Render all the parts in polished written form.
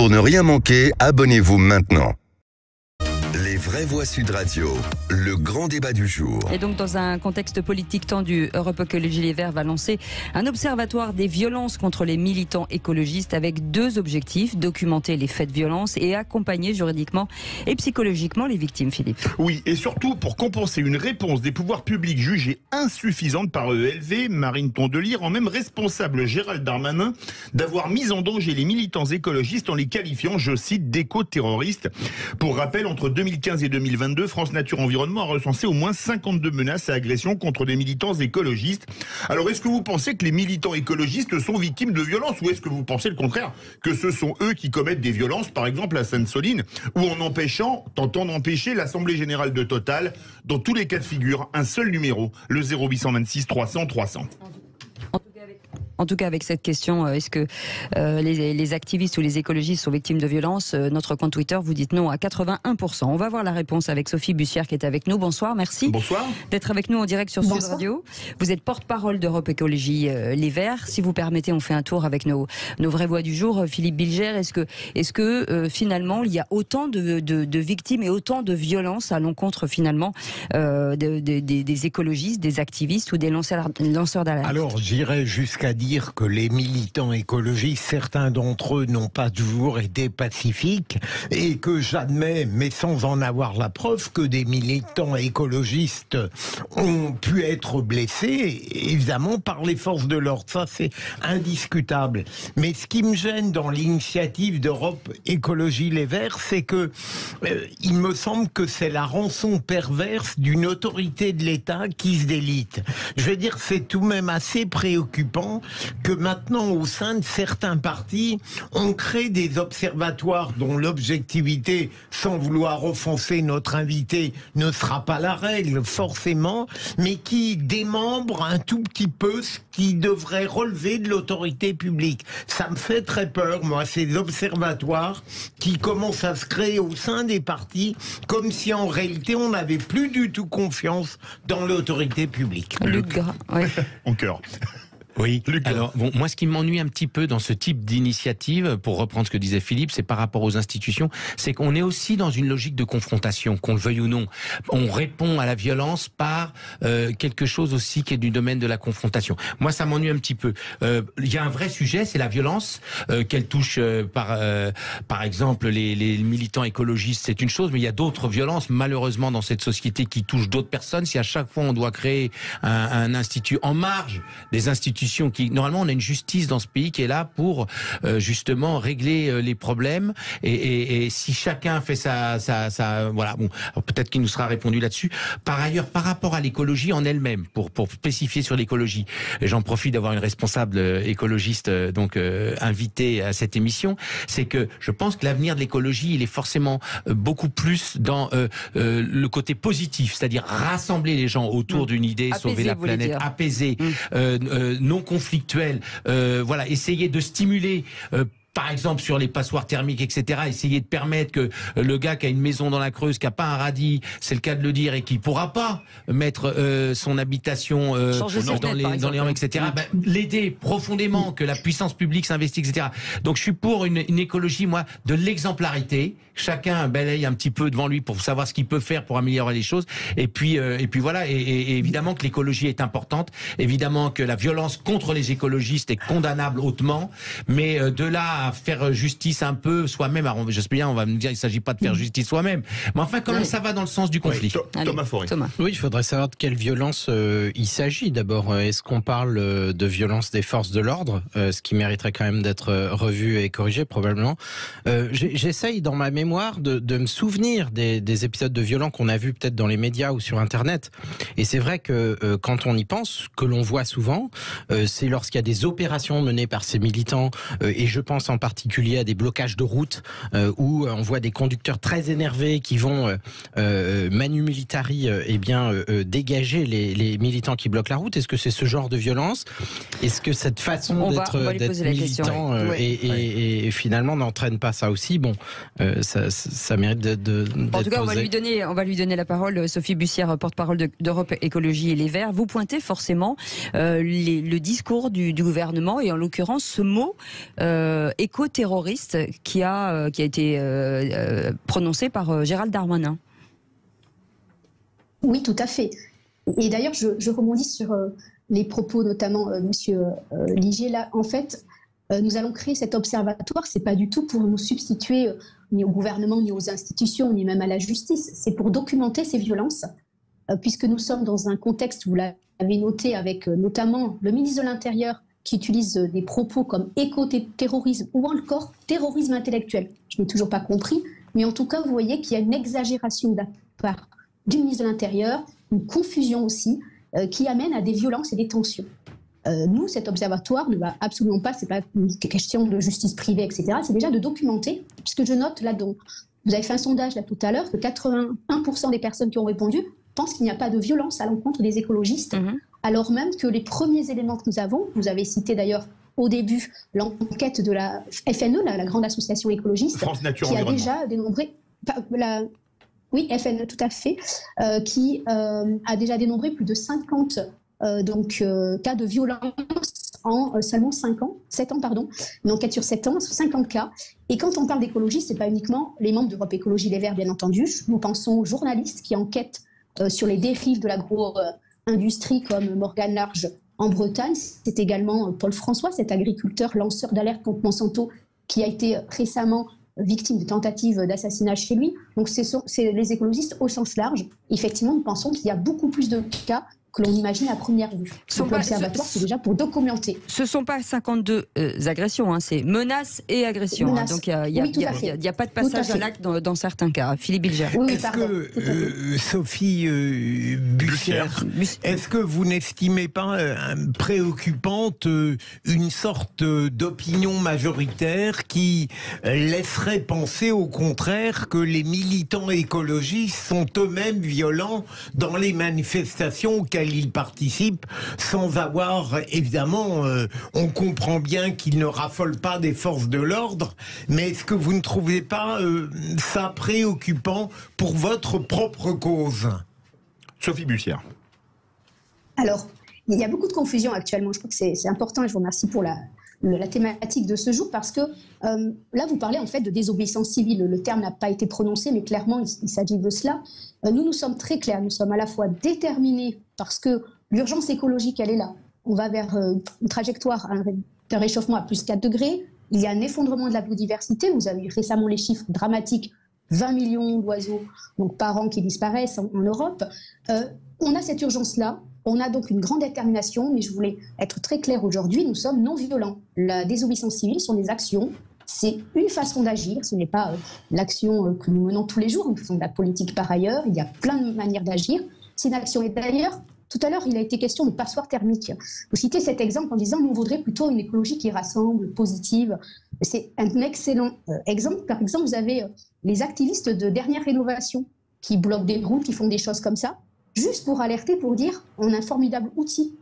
Pour ne rien manquer, abonnez-vous maintenant. Les vraies voix Sud Radio, le grand débat du jour. Et donc dans un contexte politique tendu, Europe Écologie Les Verts va lancer un observatoire des violences contre les militants écologistes avec deux objectifs: documenter les faits de violence et accompagner juridiquement et psychologiquement les victimes, Philippe. Oui, et surtout pour compenser une réponse des pouvoirs publics jugée insuffisante par ELV. Marine Tondelier rend même responsable Gérald Darmanin d'avoir mis en danger les militants écologistes en les qualifiant, je cite, d'éco-terroristes. Pour rappel, entre 2015 et 2022, France Nature Environnement a recensé au moins 52 menaces et agressions contre des militants écologistes. Alors, est-ce que vous pensez que les militants écologistes sont victimes de violences, ou est-ce que vous pensez le contraire, que ce sont eux qui commettent des violences, par exemple à Sainte-Soline, ou en tentant d'empêcher l'Assemblée Générale de Total? Dans tous les cas de figure, un seul numéro, le 0826 300 300. En tout cas, avec cette question, est-ce que les activistes ou les écologistes sont victimes de violences? Notre compte Twitter, vous dites non à 81%. On va voir la réponse avec Sophie Bussière qui est avec nous. Bonsoir, merci. Bonsoir. D'être avec nous en direct sur Sud Radio. Vous êtes porte-parole d'Europe Écologie Les Verts. Si vous permettez, on fait un tour avec nos vraies voix du jour. Philippe Bilger, est-ce que finalement il y a autant de victimes et autant de violences à l'encontre finalement des écologistes, des activistes ou des lanceurs d'alerte? Alors j'irais jusqu'à dire que les militants écologistes, certains d'entre eux n'ont pas toujours été pacifiques, et que j'admets, mais sans en avoir la preuve, que des militants écologistes ont pu être blessés, évidemment, par les forces de l'ordre. Ça, c'est indiscutable. Mais ce qui me gêne dans l'initiative d'Europe Écologie Les Verts, c'est que il me semble que c'est la rançon perverse d'une autorité de l'État qui se délite. Je veux dire, c'est tout de même assez préoccupant que maintenant, au sein de certains partis, on crée des observatoires dont l'objectivité, sans vouloir offenser notre invité, ne sera pas la règle, forcément, mais qui démembrent un tout petit peu ce qui devrait relever de l'autorité publique. Ça me fait très peur, moi, ces observatoires qui commencent à se créer au sein des partis, comme si en réalité, on n'avait plus du tout confiance dans l'autorité publique. Luc Gras, ouais. En cœur. Oui, alors bon, moi ce qui m'ennuie un petit peu dans ce type d'initiative, pour reprendre ce que disait Philippe, c'est par rapport aux institutions, c'est qu'on est aussi dans une logique de confrontation, qu'on le veuille ou non. On répond à la violence par quelque chose aussi qui est du domaine de la confrontation. Moi ça m'ennuie un petit peu. Il y a un vrai sujet, c'est la violence, qu'elle touche par exemple les militants écologistes, c'est une chose, mais il y a d'autres violences malheureusement dans cette société qui touchent d'autres personnes. Si à chaque fois on doit créer un institut en marge des institutions qui, normalement, on a une justice dans ce pays qui est là pour justement régler les problèmes. Et si chacun fait voilà, bon, peut-être qu'il nous sera répondu là-dessus. Par ailleurs, par rapport à l'écologie en elle-même, pour spécifier sur l'écologie, j'en profite d'avoir une responsable écologiste donc invitée à cette émission, c'est que je pense que l'avenir de l'écologie, il est forcément beaucoup plus dans le côté positif, c'est-à-dire rassembler les gens autour d'une idée, apaiser, sauver la planète, apaiser, non conflictuel, voilà, essayer de stimuler par exemple sur les passoires thermiques, etc., essayer de permettre que le gars qui a une maison dans la Creuse, qui a pas un radis, c'est le cas de le dire, et qui pourra pas mettre son habitation dans les normes, etc., l'aider profondément, que la puissance publique s'investisse, etc. Donc je suis pour une écologie, moi, de l'exemplarité. Chacun balaye un petit peu devant lui pour savoir ce qu'il peut faire pour améliorer les choses. Et puis voilà. Et évidemment que l'écologie est importante. Évidemment que la violence contre les écologistes est condamnable hautement. Mais de là à faire justice un peu soi-même, alors j'espère bien, on va me dire, il ne s'agit pas de faire justice soi-même. Mais enfin, quand même, ça va dans le sens du conflit. Oui. Thomas Forêt. Oui, il faudrait savoir de quelle violence il s'agit. D'abord, est-ce qu'on parle de violence des forces de l'ordre, ce qui mériterait quand même d'être revu et corrigé probablement. J'essaye dans ma mémoire de me souvenir des épisodes de violents qu'on a vus peut-être dans les médias ou sur Internet. Et c'est vrai que quand on y pense, que l'on voit souvent, c'est lorsqu'il y a des opérations menées par ces militants, et je pense en particulier à des blocages de route, où on voit des conducteurs très énervés qui vont manu militari dégager les militants qui bloquent la route. Est-ce que c'est ce genre de violence? Est-ce que cette façon d'être militant et finalement n'entraîne pas ça aussi? Bon, ça mérite d'être en tout cas, posé. on va lui donner la parole. Sophie Bussière, porte-parole d'Europe Écologie et Les Verts. Vous pointez forcément le discours du gouvernement, et en l'occurrence ce mot éco-terroriste qui a été prononcé par Gérald Darmanin. Oui, tout à fait. Et d'ailleurs, je rebondis sur les propos, notamment Monsieur Ligier. Là, en fait, nous allons créer cet observatoire. C'est pas du tout pour nous substituer ni au gouvernement, ni aux institutions, ni même à la justice. C'est pour documenter ces violences, puisque nous sommes dans un contexte, vous l'avez noté, avec notamment le ministre de l'Intérieur qui utilise des propos comme éco-terrorisme ou encore terrorisme intellectuel. Je n'ai toujours pas compris, mais en tout cas, vous voyez qu'il y a une exagération de la part du ministre de l'Intérieur, une confusion aussi, qui amène à des violences et des tensions. Nous, cet observatoire ne va absolument pas, c'est pas une question de justice privée, etc. C'est déjà de documenter, puisque je note là-dedans, vous avez fait un sondage là tout à l'heure, que 81% des personnes qui ont répondu pensent qu'il n'y a pas de violence à l'encontre des écologistes, alors même que les premiers éléments que nous avons, vous avez cité d'ailleurs au début l'enquête de la FNE, la grande association écologiste, France Nature qui a Environnement. déjà dénombré... Oui, FNE, tout à fait, qui a déjà dénombré plus de 50 cas de violence en seulement 7 ans, une enquête sur 7 ans, 50 cas. Et quand on parle d'écologie, ce n'est pas uniquement les membres d'Europe Écologie Les Verts, bien entendu. Nous pensons aux journalistes qui enquêtent sur les dérives de l'agro-industrie, comme Morgane Large en Bretagne. C'est également Paul François, cet agriculteur lanceur d'alerte contre Monsanto, qui a été récemment victime de tentatives d'assassinat chez lui. Donc c'est les écologistes au sens large. Effectivement, nous pensons qu'il y a beaucoup plus de cas que l'on imagine à première vue. Donc l'observatoire, c'est déjà pour documenter. Ce ne sont pas 52 agressions, hein, c'est menaces et agressions. Menaces. Donc il n'y a pas de passage à l'acte dans certains cas. Philippe Bilger. Oui, est-ce que, Sophie Bussière, est-ce que vous n'estimez pas préoccupante une sorte d'opinion majoritaire qui laisserait penser au contraire que les militants écologistes sont eux-mêmes violents dans les manifestations auxquelles ils participent, sans avoir, évidemment, on comprend bien qu'ils ne raffolent pas des forces de l'ordre, mais est-ce que vous ne trouvez pas ça préoccupant pour votre propre cause? Sophie Bussière. Alors, il y a beaucoup de confusion actuellement. Je crois que c'est important et je vous remercie pour la thématique de ce jour parce que là, vous parlez en fait de désobéissance civile. Le terme n'a pas été prononcé, mais clairement, il s'agit de cela. Nous sommes très clairs. Nous sommes à la fois déterminés parce que l'urgence écologique, elle est là. On va vers une trajectoire d'un réchauffement à plus 4 degrés. Il y a un effondrement de la biodiversité. Vous avez eu récemment les chiffres dramatiques. 20 millions d'oiseaux par an qui disparaissent en Europe. On a cette urgence-là. On a donc une grande détermination, mais je voulais être très claire aujourd'hui, nous sommes non violents. La désobéissance civile sont des actions, c'est une façon d'agir, ce n'est pas l'action que nous menons tous les jours, nous faisons de la politique par ailleurs, il y a plein de manières d'agir. C'est une action, et d'ailleurs, tout à l'heure, il a été question de passoire thermique. Vous citez cet exemple en disant, nous voudrions plutôt une écologie qui rassemble, positive. C'est un excellent exemple. Par exemple, vous avez les activistes de dernière rénovation qui bloquent des routes, qui font des choses comme ça. Juste pour alerter, pour dire, on a un formidable outil.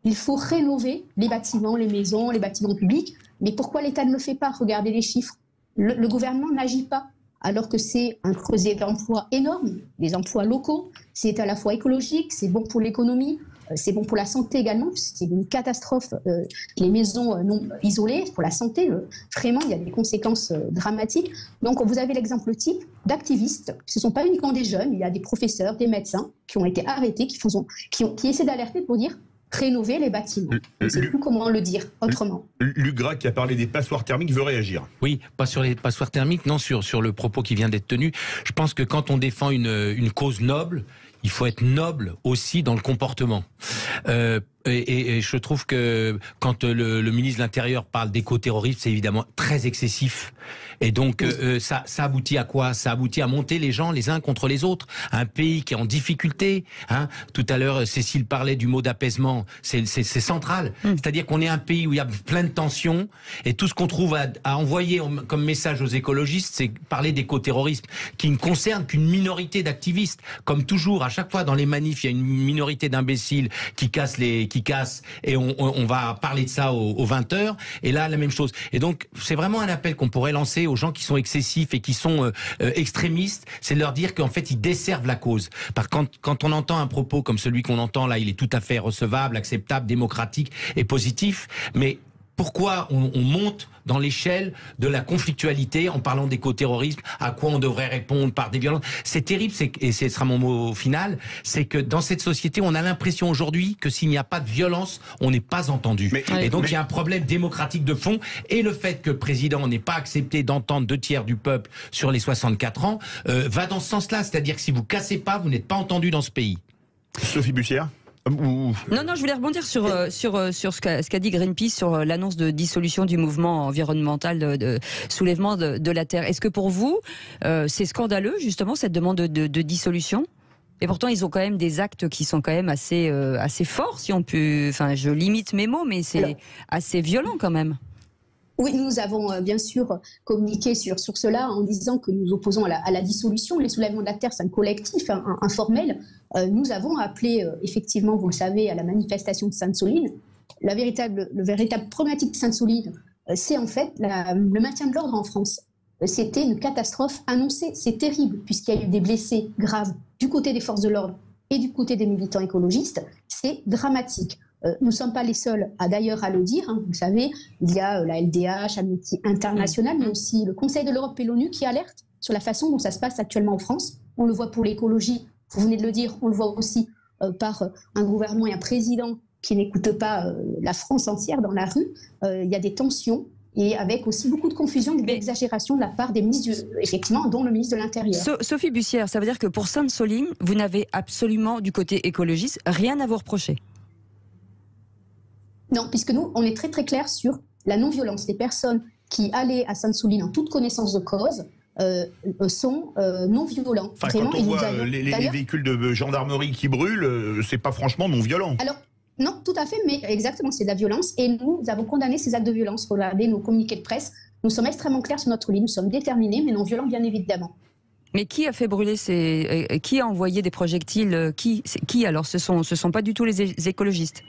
Il faut rénover les bâtiments, les maisons, les bâtiments publics. Mais pourquoi l'État ne le fait pas? Regardez les chiffres. Le gouvernement n'agit pas, alors que c'est un creuset d'emplois énorme, des emplois locaux. C'est à la fois écologique, c'est bon pour l'économie, c'est bon pour la santé également. C'est une catastrophe, les maisons non isolées, pour la santé. Vraiment, il y a des conséquences dramatiques. Donc, vous avez l'exemple type d'activistes. Ce ne sont pas uniquement des jeunes, il y a des professeurs, des médecins qui ont été arrêtés, qui essaient d'alerter pour dire rénover les bâtiments. Je ne sais plus comment le dire autrement. Lugra, qui a parlé des passoires thermiques, veut réagir. Oui, pas sur les passoires thermiques, non, sur le propos qui vient d'être tenu. Je pense que quand on défend une cause noble, il faut être noble aussi dans le comportement. Et je trouve que quand le ministre de l'Intérieur parle d'éco-terrorisme, c'est évidemment très excessif. Et donc, ça aboutit à quoi? Ça aboutit à monter les gens les uns contre les autres. Un pays qui est en difficulté. Hein. Tout à l'heure, Cécile parlait du mot d'apaisement. C'est central. C'est-à-dire qu'on est un pays où il y a plein de tensions. Et tout ce qu'on trouve à envoyer comme message aux écologistes, c'est parler d'éco-terrorisme, qui ne concerne qu'une minorité d'activistes. Comme toujours, à chaque fois dans les manifs, il y a une minorité d'imbéciles qui cassent et on va parler de ça aux 20h. Et là, la même chose. Et donc, c'est vraiment un appel qu'on pourrait lancer aux gens qui sont excessifs et qui sont extrémistes, c'est de leur dire qu'en fait, ils desservent la cause. Quand on entend un propos comme celui qu'on entend là, il est tout à fait recevable, acceptable, démocratique et positif, mais Pourquoi on monte dans l'échelle de la conflictualité en parlant d'éco-terrorisme, à quoi on devrait répondre par des violences? C'est terrible, et ce sera mon mot final, c'est que dans cette société, on a l'impression aujourd'hui que s'il n'y a pas de violence, on n'est pas entendu. Et donc il y a un problème démocratique de fond, et le fait que le président n'ait pas accepté d'entendre 2/3 du peuple sur les 64 ans, va dans ce sens-là. C'est-à-dire que si vous cassez pas, vous n'êtes pas entendu dans ce pays. Sophie Bussière. Non, je voulais rebondir sur ce qu'a dit Greenpeace sur l'annonce de dissolution du mouvement environnemental de soulèvement de la Terre. Est-ce que pour vous, c'est scandaleux, justement, cette demande de dissolution? Et pourtant, ils ont quand même des actes qui sont quand même assez forts, si on peut... Enfin, je limite mes mots, mais c'est assez violent quand même. Oui, nous avons bien sûr communiqué sur cela en disant que nous opposons à la dissolution. Les soulèvements de la Terre, c'est un collectif informel. Nous avons appelé, effectivement, vous le savez, à la manifestation de Sainte-Soline. Le véritable problématique de Sainte-Soline, c'est en fait le maintien de l'ordre en France. C'était une catastrophe annoncée. C'est terrible, puisqu'il y a eu des blessés graves du côté des forces de l'ordre et du côté des militants écologistes. C'est dramatique. Nous ne sommes pas les seuls d'ailleurs à le dire. Vous savez, il y a la LDH, Amnesty International, mais aussi le Conseil de l'Europe et l'ONU qui alertent sur la façon dont ça se passe actuellement en France. On le voit pour l'écologie, vous venez de le dire, on le voit aussi par un gouvernement et un président qui n'écoutent pas la France entière dans la rue. Il y a des tensions et avec aussi beaucoup de confusion et d'exagération de la part des ministres, effectivement, dont le ministre de l'Intérieur. Sophie Bussière, ça veut dire que pour Sainte-Soline, vous n'avez absolument, du côté écologiste, rien à vous reprocher? Non, puisque nous, on est très très clair sur la non-violence. Les personnes qui allaient à Sainte-Soline en toute connaissance de cause sont non-violents. Enfin, quand on voit les véhicules de gendarmerie qui brûlent, c'est pas franchement non-violent. Alors, non, tout à fait, mais exactement, c'est de la violence. Et nous avons condamné ces actes de violence. Regardez nos communiqués de presse. Nous sommes extrêmément clairs sur notre ligne. Nous sommes déterminés, mais non-violents, bien évidemment. Mais qui a fait brûler qui a envoyé des projectiles? Qui alors? Ce sont pas du tout les écologistes?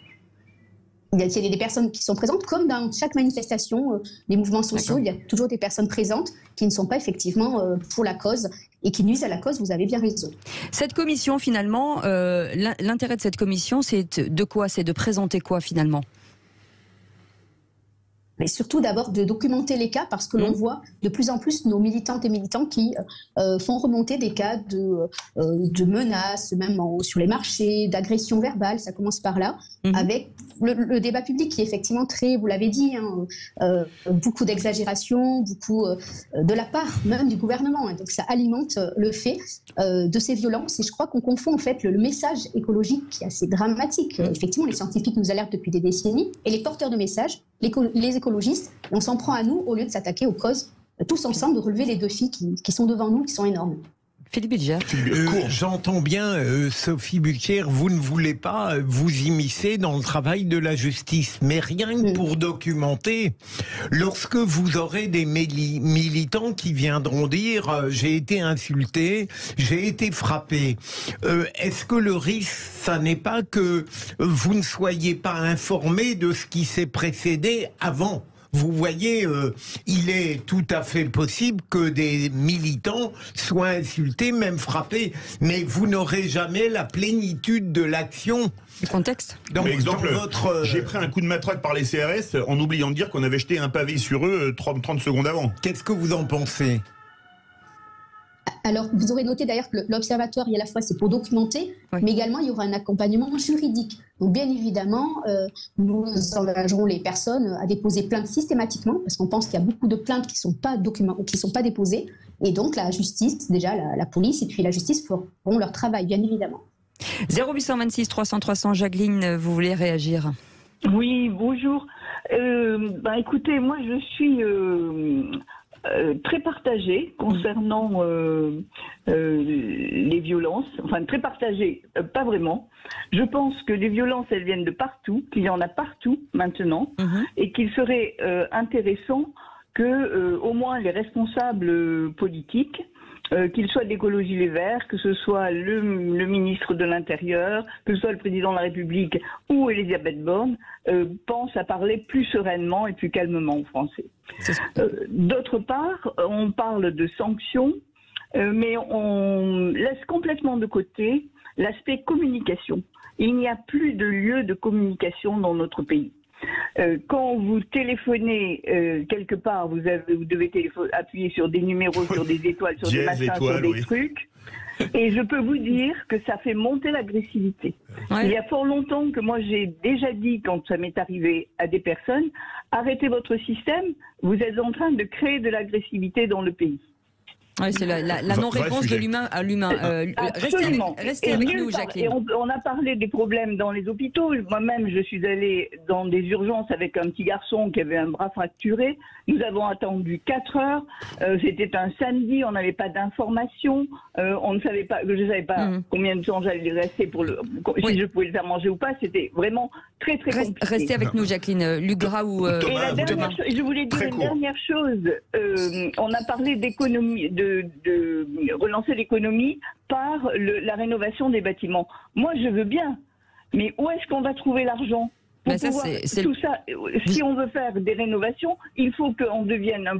Il y a des personnes qui sont présentes, comme dans chaque manifestation des mouvements sociaux, il y a toujours des personnes présentes qui ne sont pas effectivement pour la cause et qui nuisent à la cause, vous avez bien raison. Cette commission, finalement, l'intérêt de cette commission, c'est de quoi? C'est de présenter quoi, finalement? Mais surtout d'abord de documenter les cas, parce que l'on voit de plus en plus nos militantes et militants qui font remonter des cas de menaces, même sur les marchés, d'agressions verbales, ça commence par là, avec le débat public qui est effectivement très, vous l'avez dit, beaucoup d'exagération, beaucoup de la part même du gouvernement. Donc ça alimente le fait de ces violences, et je crois qu'on confond en fait le message écologique qui est assez dramatique. Effectivement, les scientifiques nous alertent depuis des décennies, et les porteurs de messages, les écologistes, on s'en prend à nous au lieu de s'attaquer aux causes, tous ensemble, de relever les défis qui sont devant nous, qui sont énormes. Philippe Bilger. J'entends bien, Sophie Bussière, vous ne voulez pas vous immiscer dans le travail de la justice, mais rien que pour documenter, lorsque vous aurez des militants qui viendront dire j'ai été insulté, j'ai été frappé, est-ce que le risque, ça n'est pas que vous ne soyez pas informé de ce qui s'est précédé avant ? Vous voyez, il est tout à fait possible que des militants soient insultés, même frappés, mais vous n'aurez jamais la plénitude de l'action. Le contexte. Par exemple, j'ai pris un coup de matraque par les CRS en oubliant de dire qu'on avait jeté un pavé sur eux 30 secondes avant. Qu'est-ce que vous en pensez ? Alors, vous aurez noté d'ailleurs que l'observatoire, à la fois, c'est pour documenter, mais également, il y aura un accompagnement juridique. Donc, bien évidemment, nous engagerons les personnes à déposer plainte systématiquement, parce qu'on pense qu'il y a beaucoup de plaintes qui ne sont pas déposées. Et donc, la justice, déjà, la police et puis la justice feront leur travail, bien évidemment. 0826 300 300, Jacqueline, vous voulez réagir? Oui, bonjour. Écoutez, moi, je suis... très partagée concernant les violences, enfin très partagée, pas vraiment. Je pense que les violences, elles viennent de partout, qu'il y en a partout maintenant, et qu'il serait intéressant que au moins les responsables politiques, qu'ils soient d'Écologie Les Verts, que ce soit le ministre de l'Intérieur, que ce soit le président de la République ou Elisabeth Borne, pensent à parler plus sereinement et plus calmement aux Français. D'autre part, on parle de sanctions, mais on laisse complètement de côté l'aspect communication. Il n'y a plus de lieu de communication dans notre pays. Quand vous téléphonez quelque part, vous devez appuyer sur des numéros, sur des étoiles, sur des machins, sur des trucs. Et je peux vous dire que ça fait monter l'agressivité. Il y a fort longtemps que moi j'ai déjà dit, quand ça m'est arrivé à des personnes, arrêtez votre système, vous êtes en train de créer de l'agressivité dans le pays. Oui, c'est la non-réponse de l'humain à l'humain. Restez avec nous, Jacqueline. Et on a parlé des problèmes dans les hôpitaux. Moi-même, je suis allée dans des urgences avec un petit garçon qui avait un bras fracturé. Nous avons attendu 4 heures. C'était un samedi, on n'avait pas d'informations. On ne savait pas, je ne savais pas combien de temps j'allais rester si je pouvais le faire manger ou pas. C'était vraiment très compliqué. Restez avec nous, Jacqueline. Luc Gras ou et je voulais dire une dernière chose. On a parlé d'économie, de relancer l'économie par la rénovation des bâtiments. Moi, je veux bien, mais où est-ce qu'on va trouver l'argent pour pouvoir tout ça? Si on veut faire des rénovations, il faut qu'on devienne un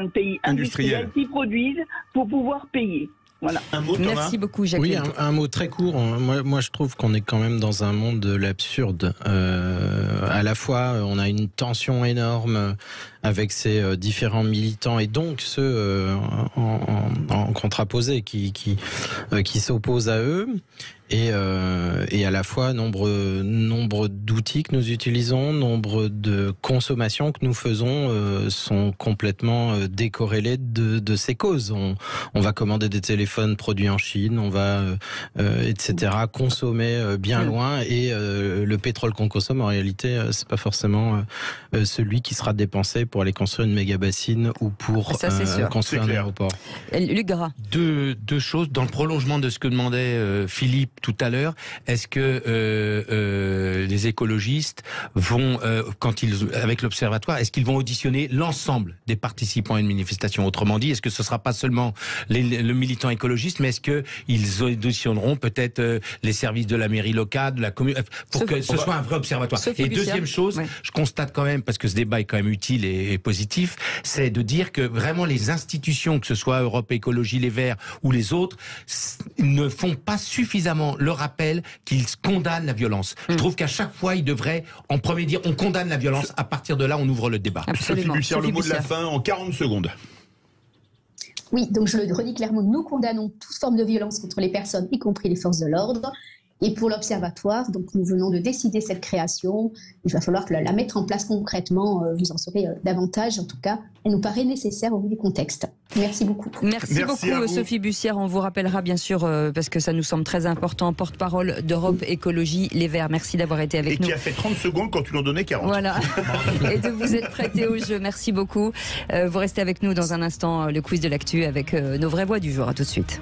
pays industriel qui produise pour pouvoir payer. Voilà. Un mot, Thomas. Merci beaucoup, Jacqueline. Oui, un mot très court. Moi, je trouve qu'on est quand même dans un monde de l'absurde. À la fois, on a une tension énorme avec ces différents militants et donc ceux en contraposé qui s'opposent à eux. Et à la fois nombre d'outils que nous utilisons, nombre de consommations que nous faisons sont complètement décorrélés de ces causes. On va commander des téléphones produits en Chine, on va etc. consommer bien loin et le pétrole qu'on consomme en réalité c'est pas forcément celui qui sera dépensé pour aller construire une méga bassine ou pour construire un aéroport. Luc Gras. Deux choses dans le prolongement de ce que demandait Philippe tout à l'heure. Est-ce que les écologistes vont, avec l'Observatoire, est-ce qu'ils vont auditionner l'ensemble des participants à une manifestation? Autrement dit, est-ce que ce ne sera pas seulement le militant écologiste, mais est-ce qu'ils auditionneront peut-être les services de la mairie locale, de la commune, pour que ce soit un vrai observatoire? Et deuxième chose, je constate quand même, parce que ce débat est quand même utile et positif, c'est de dire que vraiment les institutions, que ce soit Europe Écologie, Les Verts ou les autres, ne font pas suffisamment le rappel qu'ils condamnent la violence. Je trouve qu'à chaque fois, ils devraient en premier dire on condamne la violence. À partir de là, on ouvre le débat. Sophie Bussière, le mot de la fin en 40 secondes. Oui, donc je le redis clairement, nous condamnons toute forme de violence contre les personnes, y compris les forces de l'ordre. Et pour l'Observatoire, donc nous venons de décider cette création. Il va falloir la mettre en place concrètement. Vous en saurez davantage. En tout cas, elle nous paraît nécessaire au vu du contexte. Merci beaucoup. Merci beaucoup, Sophie Bussière. On vous rappellera bien sûr, parce que ça nous semble très important, porte-parole d'Europe Écologie Les Verts. Merci d'avoir été avec nous. Et qui a fait 30 secondes quand tu l'en donnais 40. Voilà. Et de vous être prêté au jeu. Merci beaucoup. Vous restez avec nous dans un instant, le quiz de l'actu avec nos vraies voix du jour. À tout de suite.